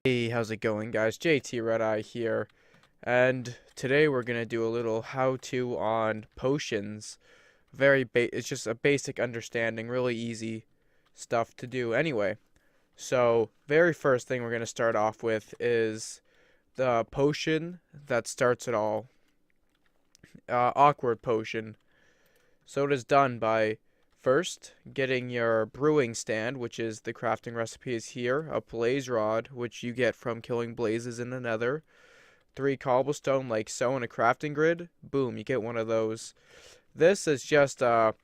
Hey, how's it going, guys? JT Red Eye here, and today we're gonna do a little how-to on potions. It's just a basic understanding, really easy stuff to do anyway. So, very first thing we're gonna start off with is the potion that starts it all. Awkward potion. So it is done by first getting your brewing stand, which is the crafting recipes here, a blaze rod, which you get from killing blazes in the nether, 3 cobblestone like so, and a crafting grid. Boom, you get one of those. This is just a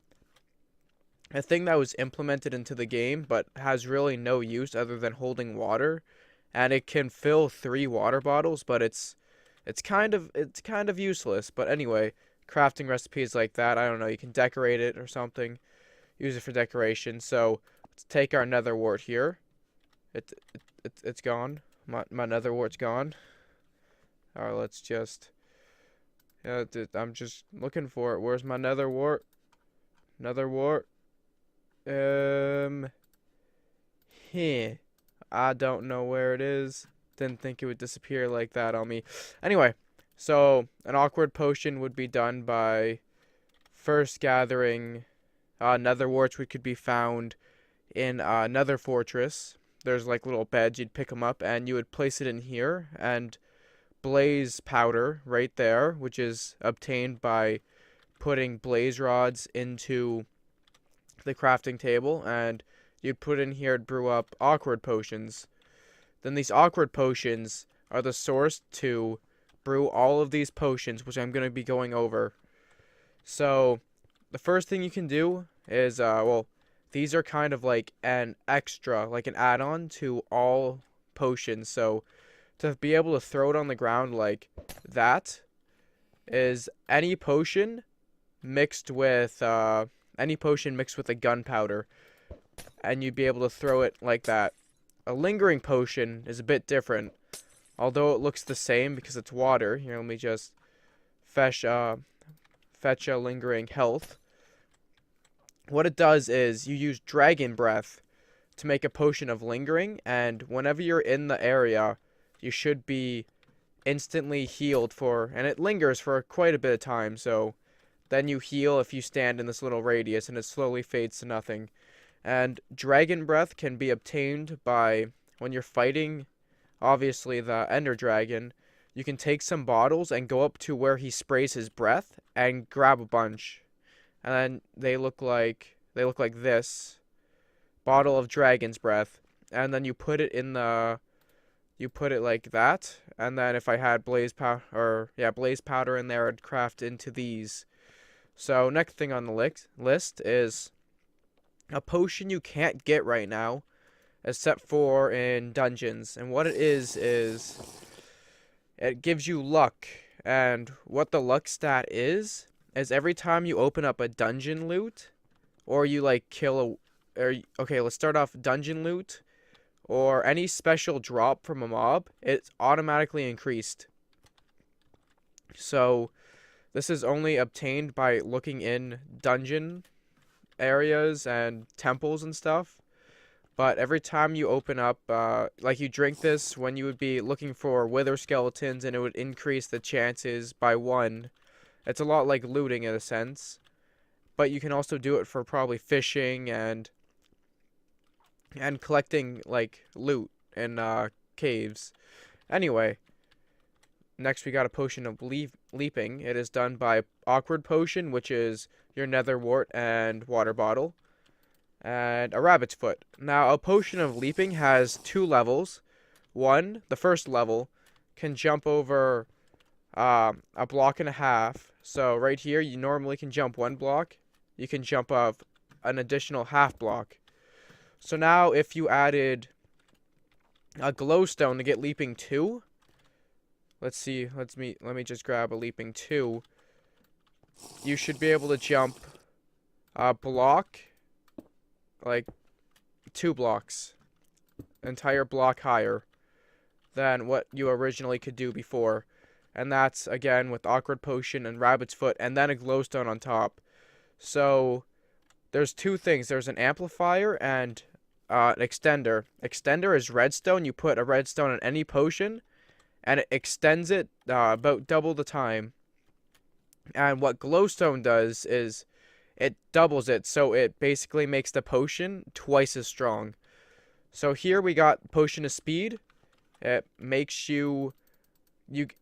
thing that was implemented into the game, but has really no use other than holding water, and it can fill 3 water bottles, but it's kind of useless. But anyway, crafting recipes like that, I don't know, you can decorate it or something, use it for decoration. So let's take our nether wart here. It's gone. My nether wart's gone. Alright, let's just I'm just looking for it. Where's my nether wart? Nether wart. Here. I don't know where it is. Didn't think it would disappear like that on me. Anyway, so an awkward potion would be done by first gathering nether warts, which could be found in Nether Fortress. There's like little beds, you'd pick them up and you would place it in here, and blaze powder right there, which is obtained by putting blaze rods into the crafting table, and you'd put in here to brew up awkward potions. Then these awkward potions are the source to brew all of these potions, which I'm going to be going over. So the first thing you can do is, well, these are kind of like an extra, like an add-on to all potions. So to be able to throw it on the ground like that is any potion mixed with a gunpowder, and you'd be able to throw it like that. A lingering potion is a bit different, although it looks the same because it's water. Here, let me just fetch a lingering health. What it does is you use dragon breath to make a potion of lingering, and whenever you're in the area, you should be instantly healed and it lingers for quite a bit of time. So then you heal if you stand in this little radius, and it slowly fades to nothing. And dragon breath can be obtained by when you're fighting, obviously, the ender dragon. You can take some bottles and go up to where he sprays his breath and grab a bunch, and then they look like this bottle of dragon's breath, and then you put it like that, and then if I had blaze powder in there, I'd craft into these. So next thing on the list is a potion you can't get right now, except for in dungeons. And what it is it gives you luck. And what the luck stat is every time you open up a dungeon loot, or you like okay, let's start off dungeon loot, or any special drop from a mob, it's automatically increased. So this is only obtained by looking in dungeon areas and temples and stuff. But every time you open up, like you drink this when you would be looking for wither skeletons, and it would increase the chances by 1. It's a lot like looting in a sense. But you can also do it for probably fishing and collecting like loot in caves. Anyway, next we got a potion of leaping. It is done by awkward potion, which is your nether wart and water bottle, and a rabbit's foot. Now, a potion of leaping has 2 levels. The first level, can jump over a block and a half. So right here, you normally can jump 1 block. You can jump up an additional half block. So now, if you added a glowstone to get leaping 2, let's see. Let me just grab a leaping 2. You should be able to jump a block, like 2 blocks, entire block higher than what you originally could do before. And that's again with awkward potion and rabbit's foot, and then a glowstone on top. So there's 2 things. There's an amplifier and an extender. Extender is redstone. You put a redstone in any potion, and it extends it about double the time. And what glowstone does is it doubles it, so it basically makes the potion twice as strong. So here we got potion of speed. It makes you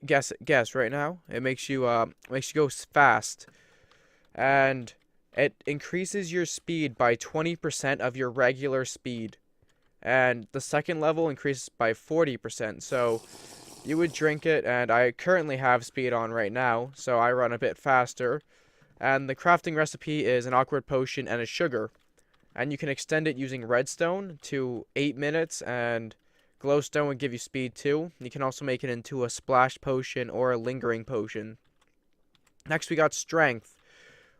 guess right now. It makes you go fast, and it increases your speed by 20% of your regular speed. And the second level increases by 40%. So you would drink it, and I currently have speed on right now, so I run a bit faster. And the crafting recipe is an awkward potion and a sugar. And you can extend it using redstone to 8 minutes, and glowstone would give you speed too. You can also make it into a splash potion or a lingering potion. Next we got strength.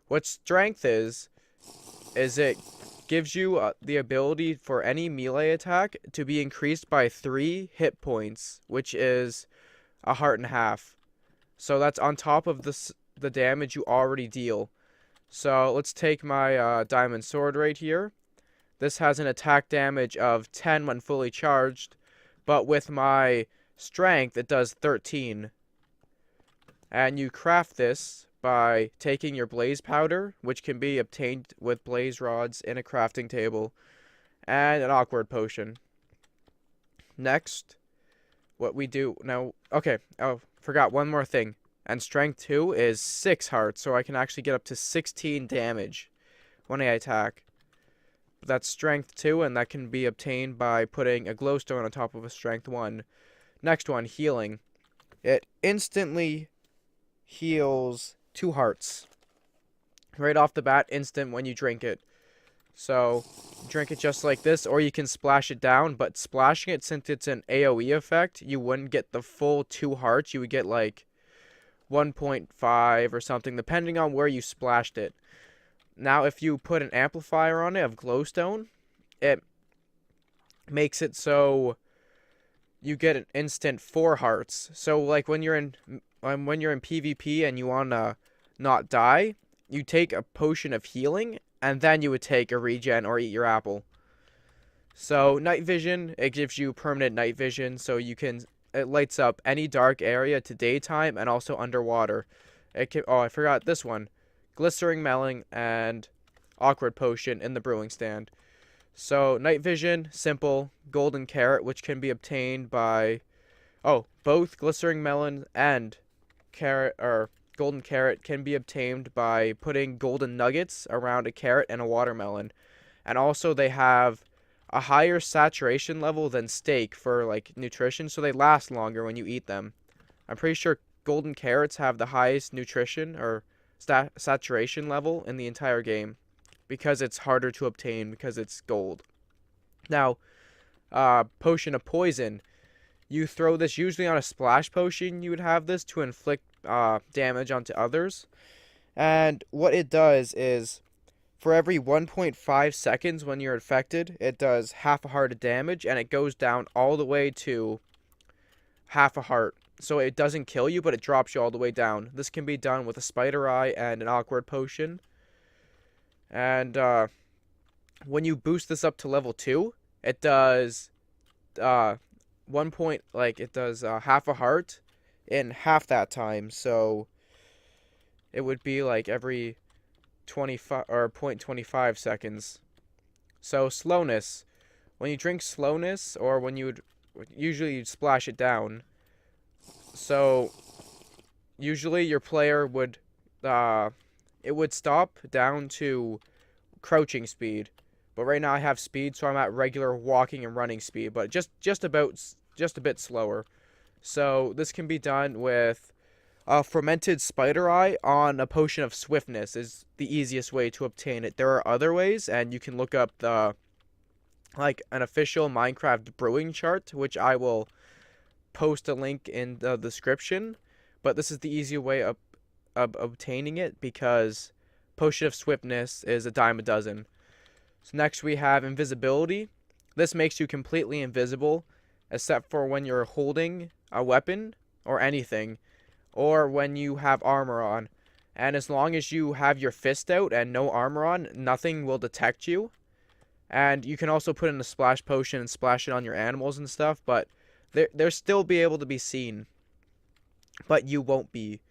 What strength is it gives you the ability for any melee attack to be increased by 3 hit points, which is a heart and a half. So that's on top of the damage you already deal. So let's take my diamond sword right here. This has an attack damage of 10 when fully charged, but with my strength it does 13. And you craft this by taking your blaze powder, which can be obtained with blaze rods in a crafting table, and an awkward potion. Next, what we do now, okay, oh, forgot one more thing. And strength 2 is 6 hearts, so I can actually get up to 16 damage when I attack. That's strength 2, and that can be obtained by putting a glowstone on top of a strength 1. Next one, healing. It instantly heals 2 hearts. Right off the bat, instant when you drink it. So, drink it just like this, or you can splash it down, but splashing it, since it's an AoE effect, you wouldn't get the full 2 hearts. You would get like 1.5 or something, depending on where you splashed it. Now, if you put an amplifier on it of glowstone, it makes it so you get an instant 4 hearts. So, like when you're in PvP and you wanna not die, you take a potion of healing, and then you would take a regen or eat your apple. So, night vision, it gives you permanent night vision, so it lights up any dark area to daytime and also underwater. Oh, I forgot this one. Glistering melon and awkward potion in the brewing stand. So, night vision, simple, golden carrot, which can be obtained by both glistering melon and golden carrot can be obtained by putting golden nuggets around a carrot and a watermelon. And also they have a higher saturation level than steak for like nutrition, so they last longer when you eat them. I'm pretty sure golden carrots have the highest nutrition or saturation level in the entire game, because it's harder to obtain because it's gold. Now, potion of poison. You throw this usually on a splash potion. You would have this to inflict damage onto others. And what it does is, for every 1.5 seconds when you're infected, it does half a heart of damage, and it goes down all the way to half a heart. So it doesn't kill you, but it drops you all the way down. This can be done with a spider eye and an awkward potion. And when you boost this up to level 2, it does half a heart in half that time. So it would be like every 25 or 0.25 seconds. So slowness. When you drink slowness, or when you'd splash it down. So usually your player would it would stop down to crouching speed. But right now I have speed, so I'm at regular walking and running speed, but just a bit slower. So this can be done with a fermented spider eye on a potion of swiftness is the easiest way to obtain it. There are other ways, and you can look up an official Minecraft brewing chart, which I will post a link in the description. But this is the easy way of obtaining it, because potion of swiftness is a dime a dozen. So next we have invisibility. This makes you completely invisible, except for when you're holding a weapon or anything, or when you have armor on. And as long as you have your fist out and no armor on, nothing will detect you. And you can also put in a splash potion and splash it on your animals and stuff, but they'll still be able to be seen, but you won't be.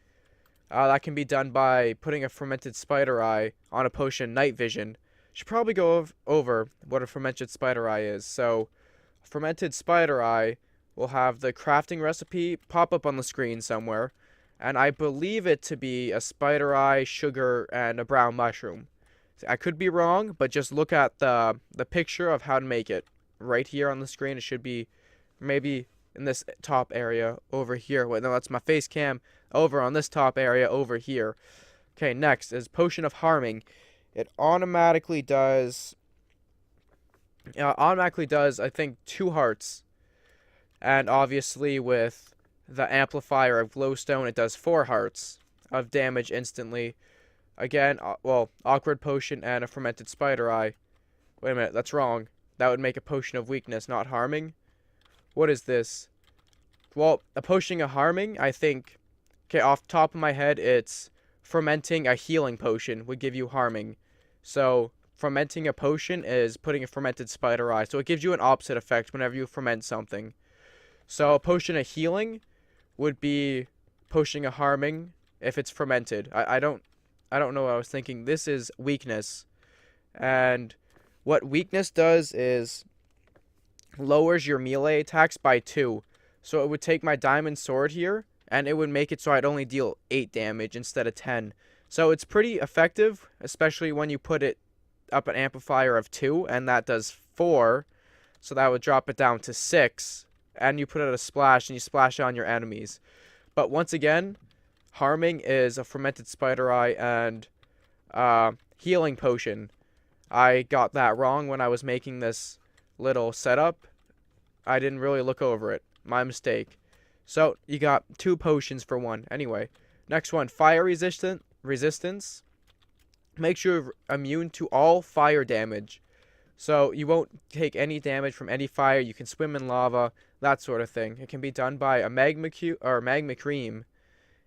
That can be done by putting a fermented spider eye on a potion night vision. Should probably go over what a fermented spider eye is. So, fermented spider eye will have the crafting recipe pop up on the screen somewhere, and I believe it to be a spider eye, sugar, and a brown mushroom. I could be wrong, but just look at the picture of how to make it right here on the screen. It should be maybe in this top area over here. Wait, no, that's my face cam. Over on this top area over here. Okay, next is Potion of Harming. It automatically does, I think, 2 hearts. And obviously with the amplifier of glowstone, it does 4 hearts of damage instantly. Again, well, awkward potion and a fermented spider eye. Wait a minute, that's wrong. That would make a potion of weakness, not harming. What is this? Well, a potion of harming, I think. Okay, off the top of my head, it's fermenting a healing potion would give you harming. So, fermenting a potion is putting a fermented spider eye. So, it gives you an opposite effect whenever you ferment something. So, a potion of healing would be potion of harming if it's fermented. I don't know what I was thinking. This is weakness. And what weakness does is lowers your melee attacks by 2. So it would take my diamond sword here, and it would make it so I'd only deal 8 damage instead of 10. So it's pretty effective, especially when you put it up an amplifier of 2, and that does 4. So that would drop it down to 6. And you put out a splash, and you splash on your enemies. But once again, harming is a fermented spider eye and healing potion. I got that wrong when I was making this little setup. I didn't really look over it. My mistake. So, you got 2 potions for 1. Anyway, next one, fire resistance. Makes you immune to all fire damage. So, you won't take any damage from any fire. You can swim in lava, that sort of thing. It can be done by a magma cream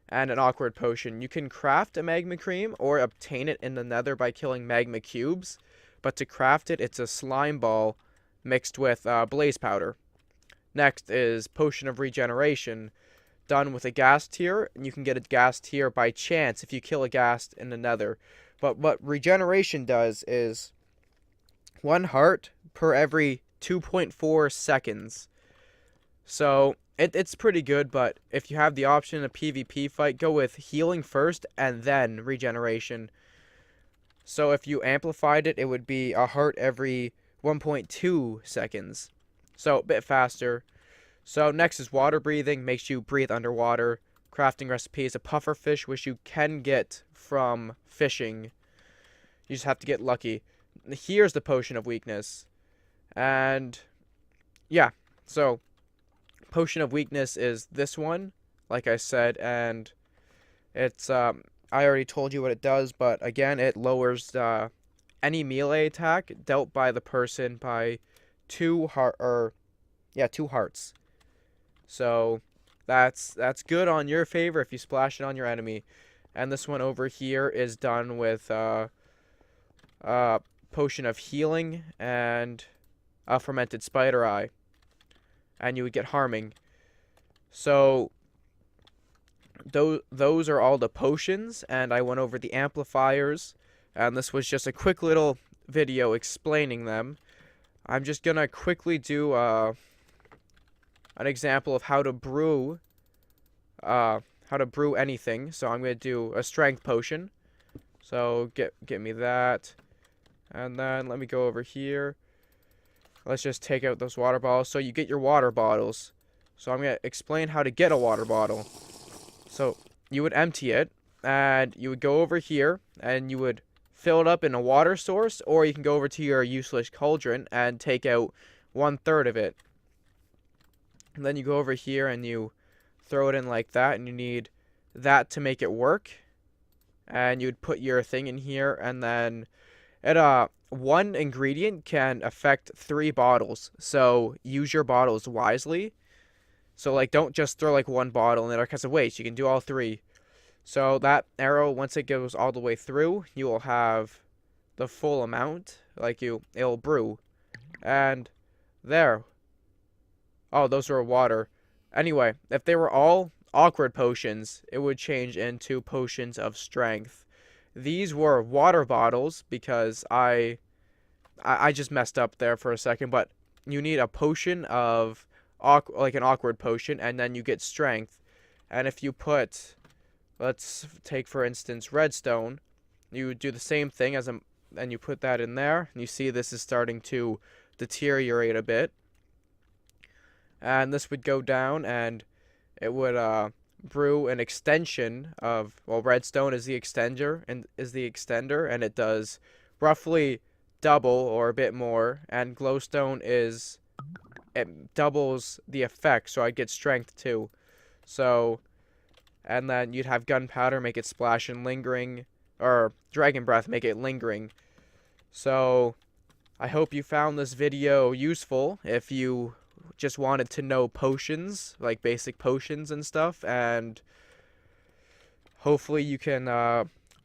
and an awkward potion. You can craft a magma cream or obtain it in the nether by killing magma cubes. But to craft it, it's a slime ball mixed with blaze powder. Next is Potion of Regeneration, done with a ghast tear, and you can get a ghast tear by chance if you kill a ghast in the nether. But what regeneration does is 1 heart per every 2.4 seconds. So it's pretty good, but if you have the option in a PvP fight, go with healing first and then regeneration. So if you amplified it, it would be a heart every 1.2 seconds. So, a bit faster. So, next is water breathing. Makes you breathe underwater. Crafting recipe is a puffer fish, which you can get from fishing. You just have to get lucky. Here's the potion of weakness. And, yeah. So, potion of weakness is this one, like I said. And it's, I already told you what it does. But, again, it lowers any melee attack dealt by the person by 2 hearts. So that's good on your favor if you splash it on your enemy. And this one over here is done with potion of healing and a fermented spider eye, and you would get harming. So those are all the potions, and I went over the amplifiers, and this was just a quick little video explaining them. I'm just gonna quickly do an example of how to brew anything. So I'm gonna do a strength potion. So get me that, and then let me go over here. Let's just take out those water bottles. So you get your water bottles. So I'm gonna explain how to get a water bottle. So you would empty it, and you would go over here, and you would fill it up in a water source, or you can go over to your useless cauldron and take out 1/3 of it. And then you go over here and you throw it in like that, and you need that to make it work. And you'd put your thing in here, and then one ingredient can affect 3 bottles. So use your bottles wisely. So like, don't just throw like 1 bottle in there because of waste. You can do all 3. So that arrow, once it goes all the way through, you will have the full amount. Like it'll brew. And there. Oh, those are water. Anyway, if they were all awkward potions, it would change into potions of strength. These were water bottles because I just messed up there for a second, but you need a potion of like an awkward potion, and then you get strength. And if you put, let's take for instance redstone, you do the same thing and you put that in there, and you see this is starting to deteriorate a bit. And this would go down, and it would brew an extension of, well, redstone is the extender, and it does roughly double or a bit more, and glowstone it doubles the effect, so I'd get strength too. So, and then you'd have gunpowder make it splash and lingering, or dragon breath make it lingering. So I hope you found this video useful if you just wanted to know potions, like basic potions and stuff, and hopefully you can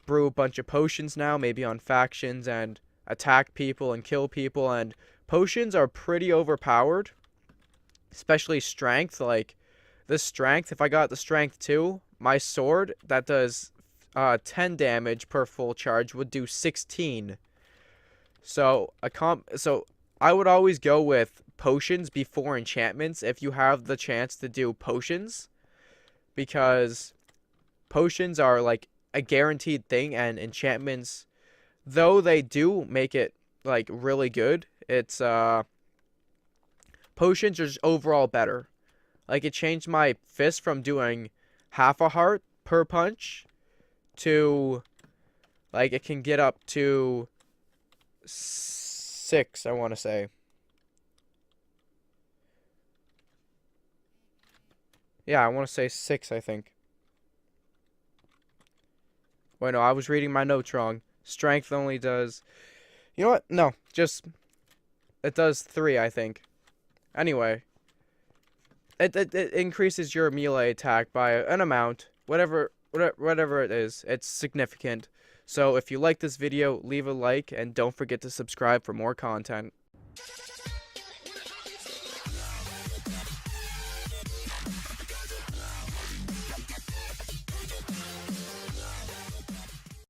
brew a bunch of potions now, maybe on factions, and attack people and kill people. And potions are pretty overpowered, especially strength. Like this strength, if I got the strength 2, my sword that does 10 damage per full charge would do 16. So I would always go with potions before enchantments if you have the chance to do potions, because potions are like a guaranteed thing, and enchantments, though they do make it like really good, it's potions are just overall better. Like it changed my fist from doing half a heart per punch to like it can get up to 6, I want to say. Yeah, I want to say 6, I think. Wait, no, I was reading my notes wrong. Strength only does... You know what? No, just... It does 3, I think. Anyway. It increases your melee attack by an amount. Whatever it is. It's significant. So if you like this video, leave a like, and don't forget to subscribe for more content.